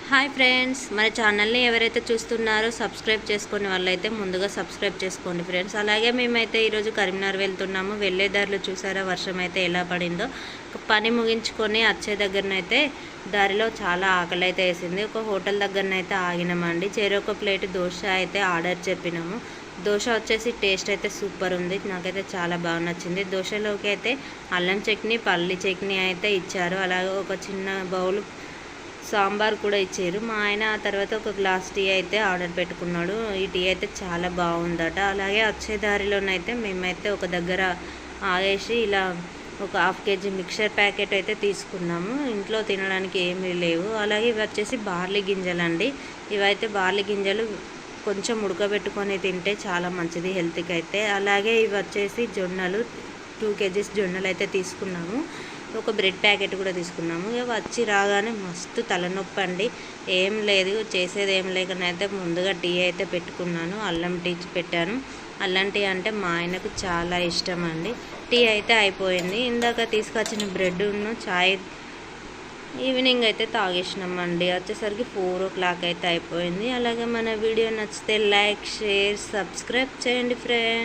Hi friends, మన ఛానల్ని ఎవరైతే చూస్తున్నారో సబ్స్క్రైబ్ చేసుకునే వాళ్ళైతే ముందుగా సబ్స్క్రైబ్ చేసుకోండి ఫ్రెండ్స్. అలాగే మేమైతే ఈరోజు కరీంనగర్ వెళ్తున్నాము. వెళ్ళే దారిలో చూసారా వర్షం అయితే ఎలా పడిందో. పని ముగించుకొని వచ్చే దగ్గరనైతే దారిలో చాలా ఆకలి అయితే వేసింది. ఒక హోటల్ దగ్గరనైతే ఆగినామండి. చెరొక ప్లేట్ దోశ అయితే ఆర్డర్ చెప్పినాము. దోశ వచ్చేసి టేస్ట్ అయితే సూపర్ ఉంది, నాకైతే చాలా బాగా నచ్చింది. దోశలోకి అయితే అల్లం చట్నీ, పల్లి చట్నీ అయితే ఇచ్చారు. అలాగే ఒక చిన్న బౌల్ సాంబార్ కూడా ఇచ్చారు. మా ఆయన ఆ తర్వాత ఒక గ్లాస్ టీ అయితే ఆర్డర్ పెట్టుకున్నాడు. ఈ టీ అయితే చాలా బాగుందట. అలాగే వచ్చే దారిలోనైతే మేమైతే ఒక దగ్గర ఆగేసి ఇలా ఒక హాఫ్ కేజీ మిక్చర్ ప్యాకెట్ అయితే తీసుకున్నాము. ఇంట్లో తినడానికి ఏమీ లేవు. అలాగే ఇవి వచ్చేసి బార్లీ గింజలండి. ఇవైతే బార్లీ గింజలు కొంచెం ఉడకబెట్టుకొని తింటే చాలా మంచిది హెల్త్కి అయితే. అలాగే ఇవి వచ్చేసి జొన్నలు, 2 kgs జొన్నలు అయితే తీసుకున్నాము. ఒక బ్రెడ్ ప్యాకెట్ కూడా తీసుకున్నాము. ఇక వచ్చి రాగానే మస్తు తలనొప్పి అండి. ఏం లేదు, చేసేది ఏం లేకనైతే ముందుగా టీ అయితే పెట్టుకున్నాను. అల్లం టీ పెట్టాను. అల్లం టీ అంటే మా ఆయనకు చాలా ఇష్టం అండి. టీ అయితే అయిపోయింది. ఇందాక తీసుకొచ్చిన బ్రెడ్ను చాయ్ ఈవినింగ్ అయితే తాగేసినామండి. వచ్చేసరికి 4 o'clock అయితే అయిపోయింది. అలాగే మన వీడియో నచ్చితే లైక్, షేర్, సబ్స్క్రైబ్ చేయండి ఫ్రెండ్స్.